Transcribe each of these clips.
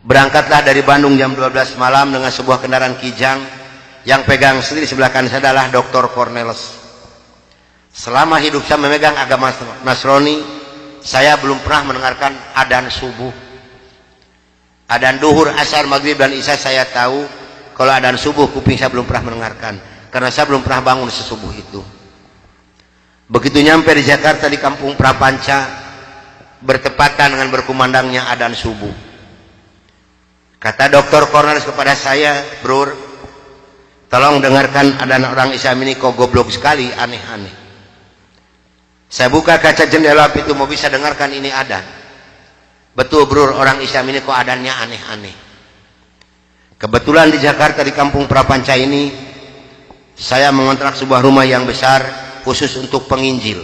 Berangkatlah dari Bandung jam 12 malam dengan sebuah kendaraan Kijang. Yang pegang sendiri sebelah kanan saya adalah Dr. Cornelis. Selama hidup saya memegang agama Nasrani, saya belum pernah mendengarkan adzan subuh. Adzan duhur, asar, maghrib, dan isya saya tahu. Kalau adzan subuh, kuping saya belum pernah mendengarkan. Karena saya belum pernah bangun sesubuh itu. Begitu nyampe di Jakarta di kampung Prapanca, bertepatan dengan berkumandangnya adzan subuh. Kata Dr. Cornelis kepada saya, "Bro, tolong dengarkan adzan orang Islam ini kok goblok sekali, aneh-aneh." Saya buka kaca jendela pintu, mau bisa dengarkan ini adzan. Betul bro, orang Islam ini kok adzannya aneh-aneh. Kebetulan di Jakarta di kampung Prapanca ini, saya mengontrak sebuah rumah yang besar khusus untuk penginjil.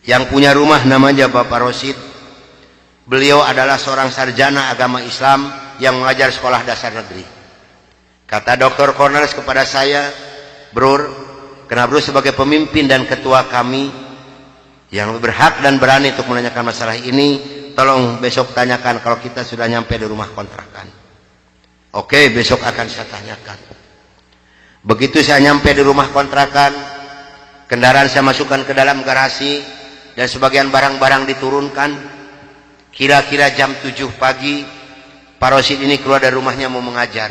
Yang punya rumah namanya Bapak Rosid. Beliau adalah seorang sarjana agama Islam yang mengajar sekolah dasar negeri. Kata Dr. Cornelis kepada saya, "Bro, karena bro sebagai pemimpin dan ketua kami yang berhak dan berani untuk menanyakan masalah ini, tolong besok tanyakan kalau kita sudah nyampe di rumah kontrakan." Oke, besok akan saya tanyakan. Begitu saya nyampe di rumah kontrakan, kendaraan saya masukkan ke dalam garasi dan sebagian barang-barang diturunkan. Kira-kira jam 7 pagi, Pak Rosid ini keluar dari rumahnya mau mengajar.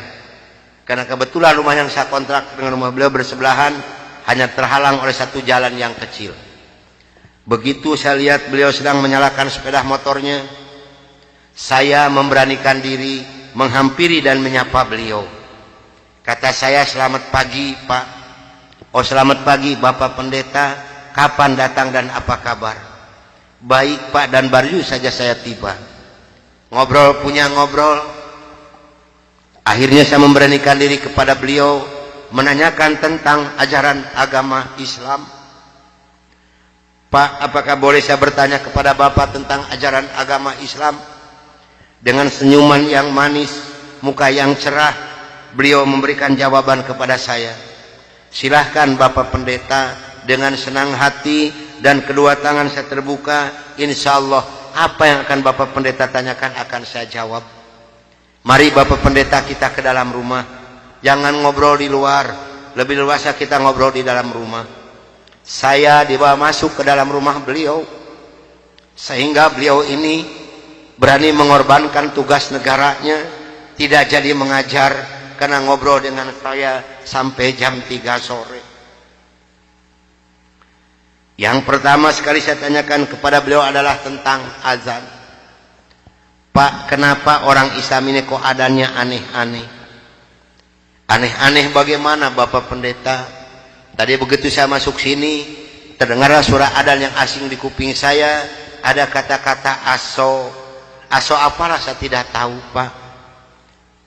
Karena kebetulan rumah yang saya kontrak dengan rumah beliau bersebelahan, hanya terhalang oleh satu jalan yang kecil. Begitu saya lihat beliau sedang menyalakan sepeda motornya, saya memberanikan diri menghampiri dan menyapa beliau. Kata saya, "Selamat pagi Pak." "Oh selamat pagi Bapak Pendeta, kapan datang dan apa kabar?" "Baik Pak, dan baru saja saya tiba." Ngobrol punya ngobrol. Akhirnya saya memberanikan diri kepada beliau menanyakan tentang ajaran agama Islam. "Pak, apakah boleh saya bertanya kepada Bapak tentang ajaran agama Islam?" Dengan senyuman yang manis, muka yang cerah, beliau memberikan jawaban kepada saya. "Silahkan Bapak Pendeta." Dengan senang hati dan kedua tangan saya terbuka, insya Allah apa yang akan Bapak Pendeta tanyakan akan saya jawab. Mari Bapak Pendeta kita ke dalam rumah. Jangan ngobrol di luar, lebih luas kita ngobrol di dalam rumah. Saya dibawa masuk ke dalam rumah beliau, sehingga beliau ini berani mengorbankan tugas negaranya, tidak jadi mengajar karena ngobrol dengan saya sampai jam 3 sore. Yang pertama sekali saya tanyakan kepada beliau adalah tentang azan. "Pak, kenapa orang Islam ini kok adzannya aneh-aneh?" "Aneh-aneh bagaimana Bapak Pendeta?" Tadi begitu saya masuk sini, terdengarlah suara adzan yang asing di kuping saya. Ada kata-kata aso. Aso apalah saya tidak tahu Pak.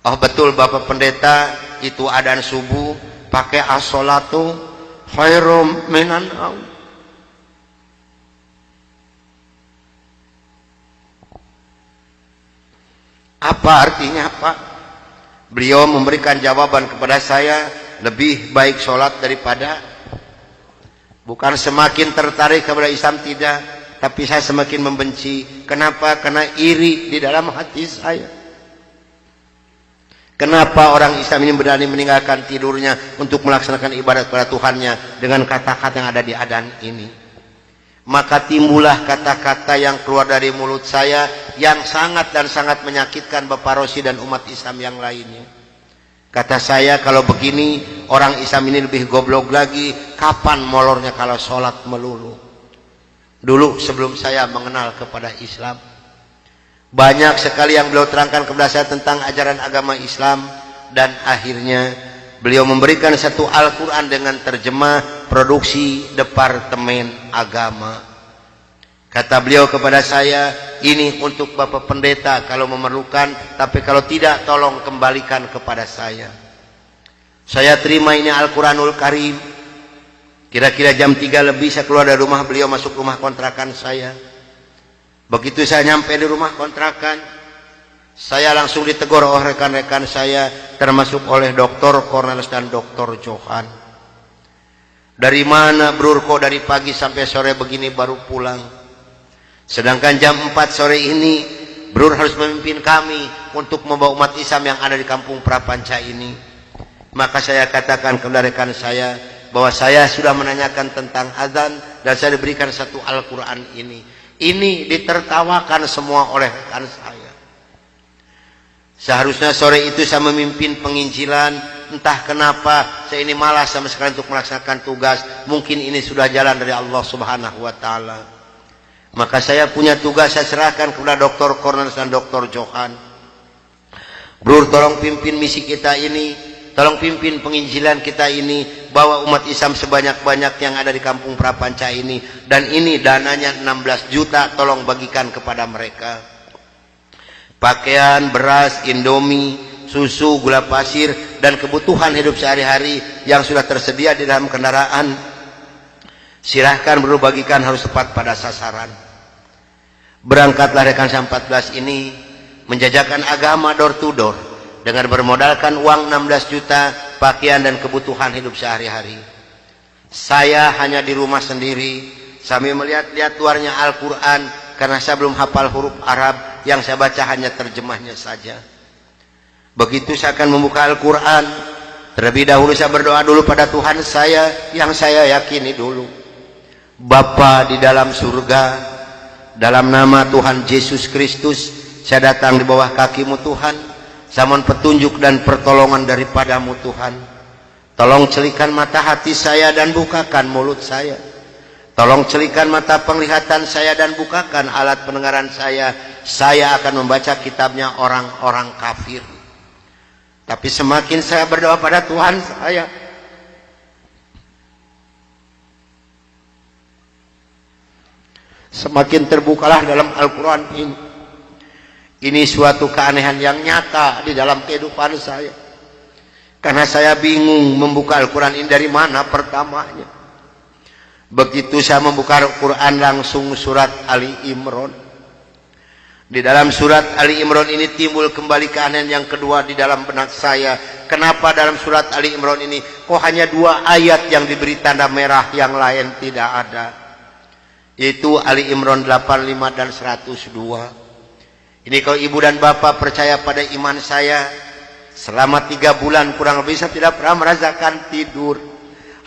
"Oh betul Bapak Pendeta, itu adzan subuh pakai as-sholatu khairum minan naum." Apa artinya Pak? Beliau memberikan jawaban kepada saya, lebih baik sholat daripada. Bukan semakin tertarik kepada Islam, tidak, tapi saya semakin membenci. Kenapa? Karena iri di dalam hati saya. Kenapa orang Islam ini berani meninggalkan tidurnya untuk melaksanakan ibadat kepada Tuhannya dengan kata-kata yang ada di adzan ini? Maka timbullah kata-kata yang keluar dari mulut saya yang sangat dan sangat menyakitkan Bapak Rosid dan umat Islam yang lainnya. Kata saya, kalau begini orang Islam ini lebih goblok lagi. Kapan molornya kalau sholat melulu? Dulu sebelum saya mengenal kepada Islam, banyak sekali yang beliau terangkan kepada saya tentang ajaran agama Islam. Dan akhirnya beliau memberikan satu Al-Quran dengan terjemah produksi Departemen Agama. Kata beliau kepada saya, "Ini untuk Bapak Pendeta kalau memerlukan, tapi kalau tidak tolong kembalikan kepada saya." Saya terima ini Al-Quranul Karim. Kira-kira jam 3 lebih saya keluar dari rumah beliau, masuk rumah kontrakan saya. Begitu saya nyampe di rumah kontrakan, saya langsung ditegur oleh rekan-rekan saya, termasuk oleh Dr. Cornelis dan Dr. Johan. "Dari mana Bro, kok dari pagi sampai sore begini baru pulang? Sedangkan jam 4 sore ini Bro harus memimpin kami untuk membawa umat Islam yang ada di kampung Prapanca ini. Maka saya katakan kepada rekan saya bahwa saya sudah menanyakan tentang azan dan saya diberikan satu Al-Quran ini. Ini ditertawakan semua oleh rekan saya. Seharusnya sore itu saya memimpin penginjilan, entah kenapa saya ini malas sama sekali untuk melaksanakan tugas. Mungkin ini sudah jalan dari Allah Subhanahu wa taala. Maka saya punya tugas, saya serahkan kepada Dr. Cornelius dan Dr. Johan. Bro, tolong pimpin misi kita ini, tolong pimpin penginjilan kita ini, bawa umat Islam sebanyak-banyak yang ada di kampung Prapanca ini, dan ini dananya 16 juta, tolong bagikan kepada mereka. Pakaian, beras, indomie, susu, gula pasir, dan kebutuhan hidup sehari-hari yang sudah tersedia di dalam kendaraan. Silahkan bro, bagikan, harus tepat pada sasaran. Berangkatlah rekan saya 14 ini menjajakan agama door to door dengan bermodalkan uang 16 juta, pakaian dan kebutuhan hidup sehari-hari. Saya hanya di rumah sendiri sambil melihat-lihat luarnya Al-Quran karena saya belum hafal huruf Arab, yang saya baca hanya terjemahnya saja. Begitu saya akan membuka Al-Quran, terlebih dahulu saya berdoa dulu pada Tuhan saya yang saya yakini dulu. Bapa di dalam surga, dalam nama Tuhan Yesus Kristus, saya datang di bawah kakimu Tuhan. Saya mohon petunjuk dan pertolongan daripadamu Tuhan. Tolong celikan mata hati saya dan bukakan mulut saya. Tolong celikan mata penglihatan saya dan bukakan alat pendengaran saya. Saya akan membaca kitabnya orang-orang kafir. Tapi semakin saya berdoa pada Tuhan saya, semakin terbukalah dalam Al-Quran ini. Ini suatu keanehan yang nyata di dalam kehidupan saya. Karena saya bingung membuka Al-Quran ini dari mana pertamanya. Begitu saya membuka Al-Quran langsung surat Ali Imran. Di dalam surat Ali Imran ini timbul kembali keanehan yang kedua di dalam benak saya. Kenapa dalam surat Ali Imran ini kok hanya 2 ayat yang diberi tanda merah, yang lain tidak ada? Yaitu Ali Imran 85 dan 102. Ini kalau ibu dan bapak percaya pada iman saya, selama 3 bulan kurang lebih saya tidak pernah merasakan tidur.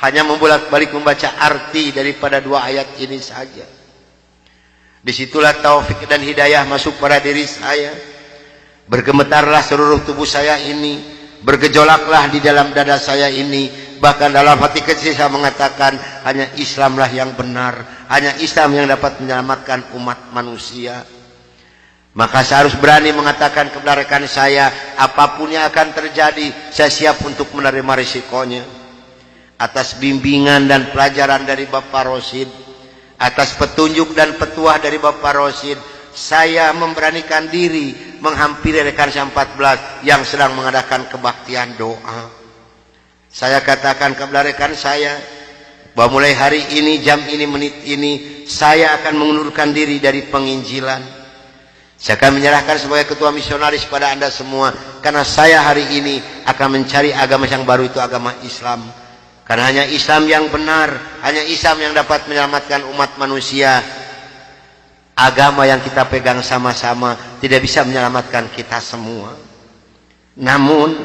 Hanya membolak-balik membaca arti daripada 2 ayat ini saja. Disitulah taufik dan hidayah masuk pada diri saya. Bergemetarlah seluruh tubuh saya ini, bergejolaklah di dalam dada saya ini. Bahkan dalam hati kecil saya mengatakan, hanya Islamlah yang benar, hanya Islam yang dapat menyelamatkan umat manusia. Maka saya harus berani mengatakan kepada rekan saya, apapun yang akan terjadi, saya siap untuk menerima risikonya. Atas bimbingan dan pelajaran dari Bapak Rosid, atas petunjuk dan petuah dari Bapak Rosid, saya memberanikan diri menghampiri rekan saya 14 yang sedang mengadakan kebaktian doa. Saya katakan kepada rekan saya bahwa mulai hari ini, jam ini, menit ini, saya akan mengundurkan diri dari penginjilan. Saya akan menyerahkan sebagai ketua misionaris pada Anda semua, karena saya hari ini akan mencari agama yang baru, itu agama Islam. Karena hanya Islam yang benar, hanya Islam yang dapat menyelamatkan umat manusia. Agama yang kita pegang sama-sama tidak bisa menyelamatkan kita semua. Namun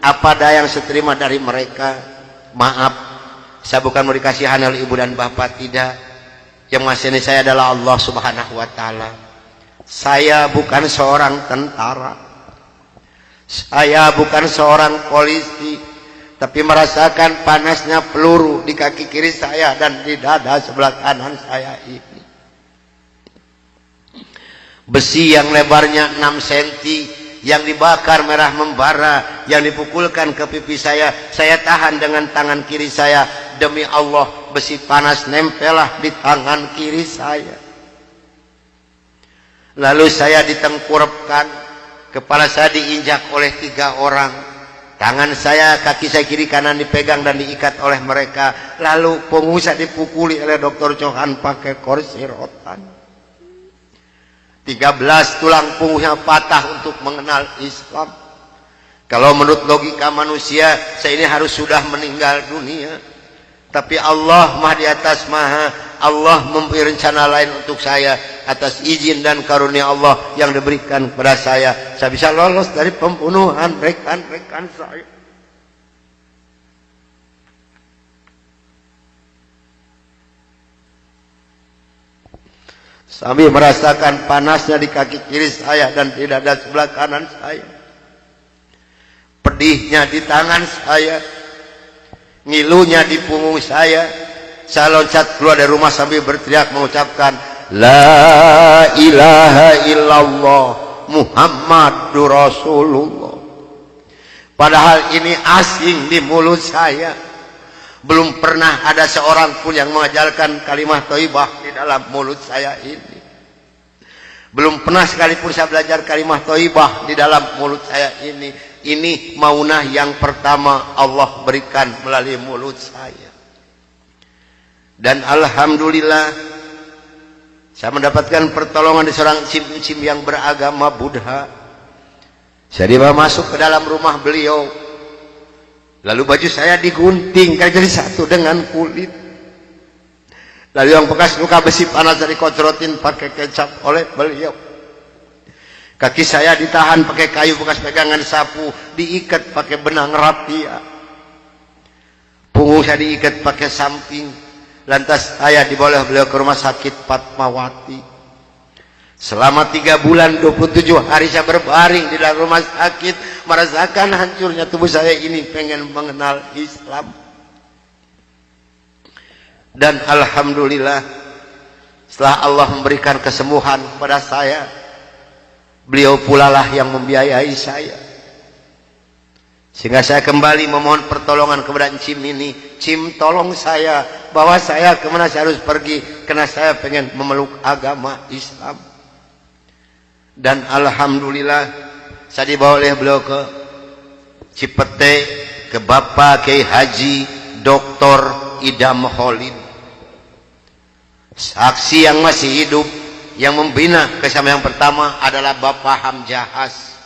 apa daya yang saya terima dari mereka, maaf, saya bukan mau dikasihan oleh ibu dan bapak, tidak. Yang mengasihani saya adalah Allah Subhanahu wa taala. Saya bukan seorang tentara, saya bukan seorang polisi, tapi merasakan panasnya peluru di kaki kiri saya dan di dada sebelah kanan saya ini. Besi yang lebarnya 6 cm yang dibakar merah membara, yang dipukulkan ke pipi saya tahan dengan tangan kiri saya. Demi Allah, besi panas nempellah di tangan kiri saya. Lalu saya ditengkurapkan, kepala saya diinjak oleh 3 orang. Tangan saya, kaki saya kiri kanan dipegang dan diikat oleh mereka. Lalu punggung saya dipukuli oleh Dr. Johan pakai kursi rotan. 13 tulang punggungnya patah untuk mengenal Islam. Kalau menurut logika manusia, saya ini harus sudah meninggal dunia. Tapi Allah Maha di atas Maha, Allah mempunyai rencana lain untuk saya. atas izin dan karunia Allah yang diberikan kepada saya bisa lolos dari pembunuhan rekan-rekan saya. Sambil merasakan panasnya di kaki kiri saya dan di dada sebelah kanan saya, pedihnya di tangan saya, ngilunya di punggung saya loncat keluar dari rumah sambil berteriak mengucapkan La ilaha illallah Muhammadur Rasulullah. Padahal ini asing di mulut saya. Belum pernah ada seorang pun yang mengajarkan kalimat thayyibah di dalam mulut saya ini. Belum pernah sekalipun saya belajar kalimat thayyibah di dalam mulut saya ini. Ini maunah yang pertama Allah berikan melalui mulut saya. Dan alhamdulillah saya mendapatkan pertolongan di seorang cim-cim yang beragama Buddha. Saya dibawa masuk ke dalam rumah beliau. Lalu baju saya digunting jadi satu dengan kulit. Lalu yang bekas luka besi panas dikocrotin pakai kecap oleh beliau. Kaki saya ditahan pakai kayu bekas pegangan sapu, diikat pakai benang rapia. Punggung saya diikat pakai samping. Lantas saya dibawa beliau ke rumah sakit Fatmawati. Selama 3 bulan 27 hari saya berbaring di dalam rumah sakit, merasakan hancurnya tubuh saya ini, pengen mengenal Islam. Dan alhamdulillah setelah Allah memberikan kesembuhan kepada saya, beliau pula lah yang membiayai saya. Sehingga saya kembali memohon pertolongan kepada Cim ini. Cim, tolong saya, bawa saya kemana saya harus pergi, karena saya pengen memeluk agama Islam. Dan alhamdulillah saya dibawa oleh beliau ke Cipete, ke Bapak Kiai Haji Dr. Idam Khalid, saksi yang masih hidup yang membina kesama yang pertama adalah Bapak Hamjahas.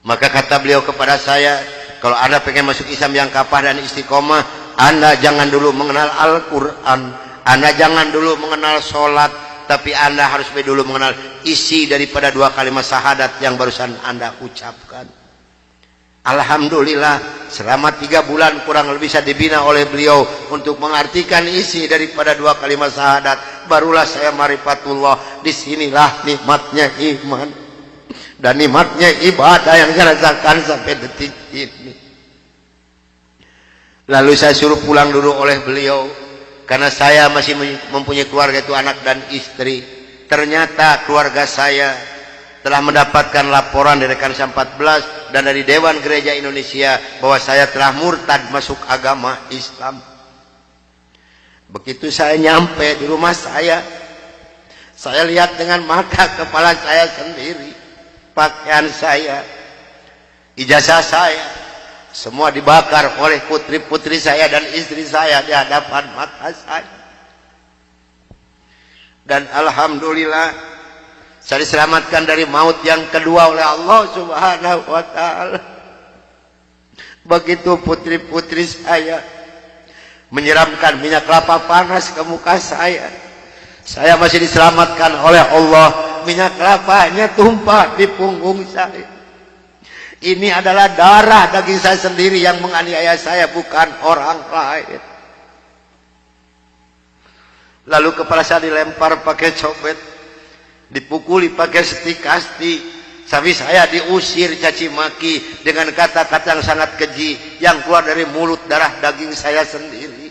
Maka kata beliau kepada saya, kalau Anda pengen masuk Islam yang kafah dan istiqomah, Anda jangan dulu mengenal Al-Quran, Anda jangan dulu mengenal sholat, tapi Anda harus dulu mengenal isi daripada 2 kalimat syahadat yang barusan Anda ucapkan. Alhamdulillah selama 3 bulan kurang lebih saya dibina oleh beliau untuk mengartikan isi daripada 2 kalimat syahadat. Barulah saya marifatullah. Disinilah nikmatnya iman dan nikmatnya ibadah yang saya rasakan sampai detik ini. Lalu saya suruh pulang dulu oleh beliau, karena saya masih mempunyai keluarga, itu anak dan istri. Ternyata keluarga saya telah mendapatkan laporan dari Kansa 14 dan dari Dewan Gereja Indonesia bahwa saya telah murtad masuk agama Islam. Begitu saya nyampe di rumah saya lihat dengan mata kepala saya sendiri, pakaian saya, ijazah saya, semua dibakar oleh putri-putri saya dan istri saya di hadapan mata saya. Dan alhamdulillah saya diselamatkan dari maut yang kedua oleh Allah Subhanahu wa ta'ala. Begitu putri-putri saya menyiramkan minyak kelapa panas ke muka saya masih diselamatkan oleh Allah. Minyak kelapanya tumpah di punggung saya. Ini adalah darah daging saya sendiri yang menganiaya saya, bukan orang lain. Lalu kepala saya dilempar pakai copet, dipukuli pakai setikasti, sampai saya diusir caci maki dengan kata-kata yang sangat keji yang keluar dari mulut darah daging saya sendiri.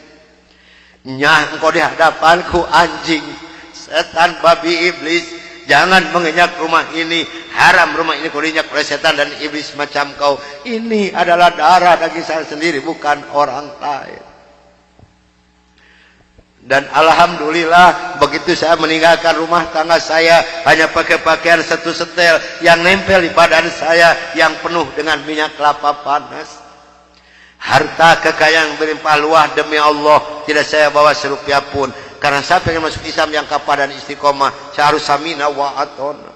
Nyah, engkau di hadapanku anjing, setan, babi, iblis, jangan menginjak rumah ini, haram rumah ini kau diinjak oleh setan dan iblis macam kau. Ini adalah darah daging saya sendiri, bukan orang lain. Dan alhamdulillah begitu saya meninggalkan rumah tangga saya, hanya pakai pakaian satu setel yang nempel di badan saya yang penuh dengan minyak kelapa panas. Harta kekayaan berlimpah luah demi Allah tidak saya bawa serupiah pun, karena saya pengen masuk Islam yang kafah dan istiqomah. Saya harus samina wa atona.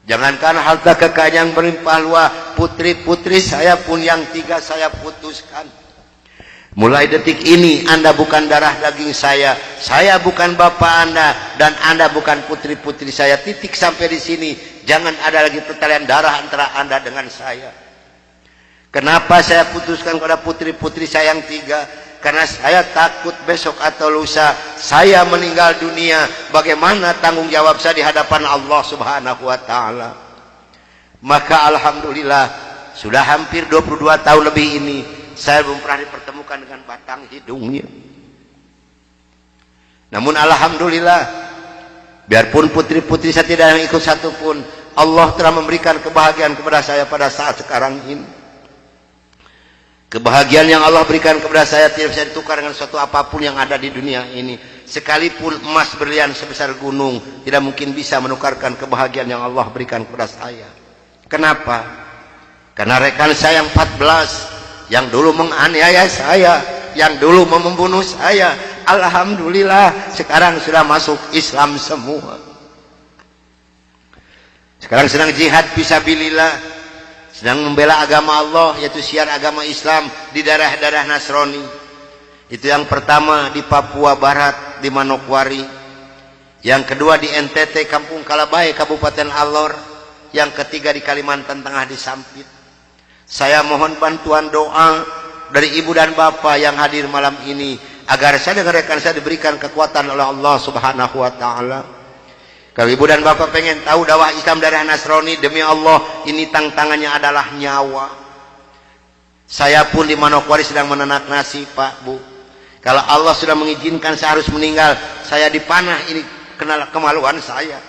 Jangankan harta kekayaan yang berlimpah luah, putri-putri saya pun yang 3 saya putuskan. Mulai detik ini Anda bukan darah daging saya bukan bapak Anda, dan Anda bukan putri-putri saya. Titik sampai di sini. Jangan ada lagi pertalian darah antara Anda dengan saya. Kenapa saya putuskan kepada putri-putri saya yang 3? Karena saya takut besok atau lusa saya meninggal dunia, bagaimana tanggung jawab saya di hadapan Allah Subhanahu wa taala. Maka alhamdulillah sudah hampir 22 tahun lebih ini saya belum pernah dipertemukan dengan batang hidungnya. Namun alhamdulillah, biarpun putri-putri saya tidak yang ikut satupun, Allah telah memberikan kebahagiaan kepada saya pada saat sekarang ini. Kebahagiaan yang Allah berikan kepada saya tidak bisa ditukar dengan sesuatu apapun yang ada di dunia ini. Sekalipun emas berlian sebesar gunung tidak mungkin bisa menukarkan kebahagiaan yang Allah berikan kepada saya. Kenapa? Karena rekan saya yang 14 yang dulu menganiaya saya, yang dulu membunuh saya, alhamdulillah sekarang sudah masuk Islam semua. Sekarang sedang jihad fisabilillah, sedang membela agama Allah, yaitu syiar agama Islam di daerah-daerah Nasrani. Itu yang pertama di Papua Barat di Manokwari, yang kedua di NTT Kampung Kalabai Kabupaten Alor, yang ketiga di Kalimantan Tengah di Sampit. Saya mohon bantuan doa dari ibu dan bapak yang hadir malam ini agar saya dan rekan saya diberikan kekuatan oleh Allah Subhanahu wa taala. Kalau ibu dan bapak pengen tahu dakwah Islam dari Nasrani, demi Allah ini tantangannya adalah nyawa. Saya pun di Manokwari sedang menanak nasi, Pak, Bu. Kalau Allah sudah mengizinkan saya harus meninggal, saya dipanah, ini kenal kemaluan saya.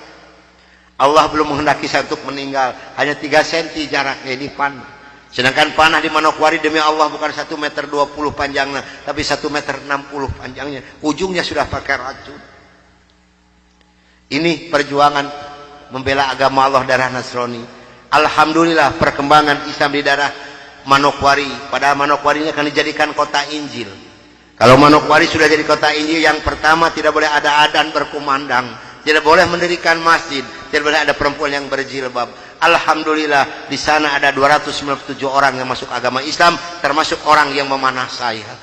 Allah belum menghendaki saya untuk meninggal, hanya 3 cm jaraknya ini panah. Sedangkan panah di Manokwari demi Allah bukan 1,20 meter panjangnya, tapi 1,60 meter panjangnya. Ujungnya sudah pakai racun. Ini perjuangan membela agama Allah darah Nasrani. Alhamdulillah perkembangan Islam di daerah Manokwari. Pada Manokwari ini akan dijadikan kota Injil. Kalau Manokwari sudah jadi kota Injil, yang pertama tidak boleh ada adzan berkumandang, tidak boleh mendirikan masjid, tidak boleh ada perempuan yang berjilbab. Alhamdulillah di sana ada 297 orang yang masuk agama Islam, termasuk orang yang memanah saya.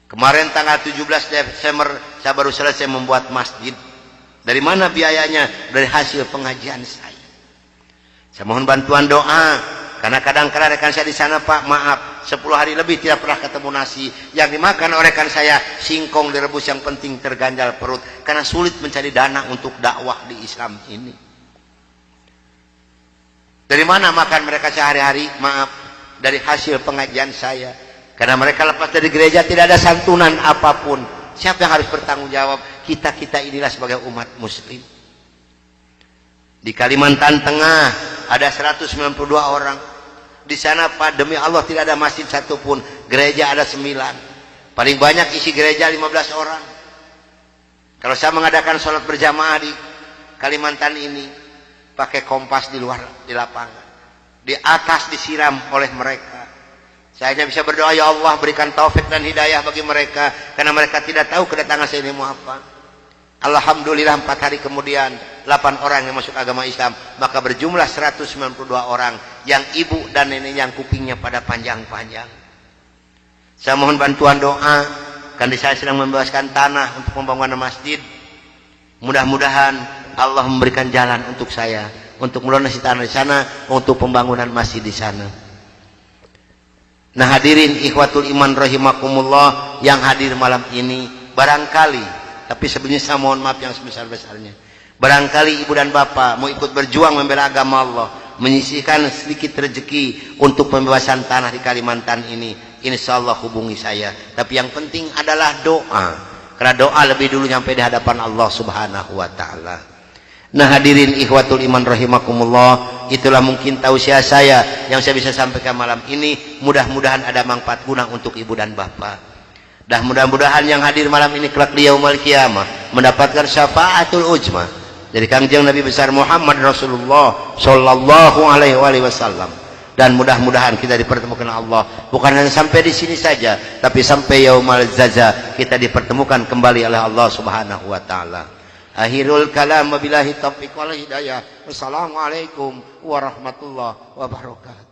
Kemarin tanggal 17 Desember saya baru selesai membuat masjid. Dari mana biayanya? Dari hasil pengajian saya. Saya mohon bantuan doa, karena kadang-kadang rekan saya di sana, Pak, maaf, 10 hari lebih tidak pernah ketemu nasi. Yang dimakan oleh rekan saya singkong direbus, yang penting terganjal perut, karena sulit mencari dana untuk dakwah di Islam ini. Dari mana makan mereka sehari-hari? Maaf, dari hasil pengajian saya. Karena mereka lepas dari gereja tidak ada santunan apapun. Siapa yang harus bertanggung jawab? Kita-kita inilah sebagai umat muslim. Di Kalimantan Tengah ada 192 orang. Di sana, Pak, demi Allah tidak ada masjid satupun. Gereja ada 9. Paling banyak isi gereja 15 orang. Kalau saya mengadakan sholat berjamaah di Kalimantan ini, pakai kompas di luar, di lapangan, di atas disiram oleh mereka. Saya hanya bisa berdoa, ya Allah berikan taufik dan hidayah bagi mereka, karena mereka tidak tahu kedatangan saya ini mau apa. Alhamdulillah 4 hari kemudian 8 orang yang masuk agama Islam, maka berjumlah 192 orang yang ibu dan nenek yang kupingnya pada panjang-panjang. Saya mohon bantuan doa, karena saya sedang membebaskan tanah untuk pembangunan masjid. Mudah-mudahan Allah memberikan jalan untuk saya untuk melunasi tanah di sana, untuk pembangunan masjid di sana. Nah hadirin ikhwatul iman rahimakumullah yang hadir malam ini, barangkali, tapi sebenarnya saya mohon maaf yang sebesar-besarnya, barangkali ibu dan bapak mau ikut berjuang membela agama Allah, menyisihkan sedikit rezeki untuk pembebasan tanah di Kalimantan ini, insya Allah hubungi saya. Tapi yang penting adalah doa, karena doa lebih dulu nyampe di hadapan Allah Subhanahu wa taala. Nah hadirin ikhwatul iman rahimakumullah, itulah mungkin tausiah saya yang saya bisa sampaikan malam ini. Mudah-mudahan ada manfaat guna untuk ibu dan bapak. Dan mudah-mudahan yang hadir malam ini kelak di yaumul qiyamah mendapatkan syafaatul ujma dari Kangjeng Nabi besar Muhammad Rasulullah sallallahu alaihi wasallam. Dan mudah-mudahan kita dipertemukan Allah bukan hanya sampai di sini saja, tapi sampai yaumul zaza kita dipertemukan kembali oleh Allah Subhanahu wa taala. Akhirul kalam wabillahi taufiq wal hidayah. Wassalamualaikum warahmatullahi wabarakatuh.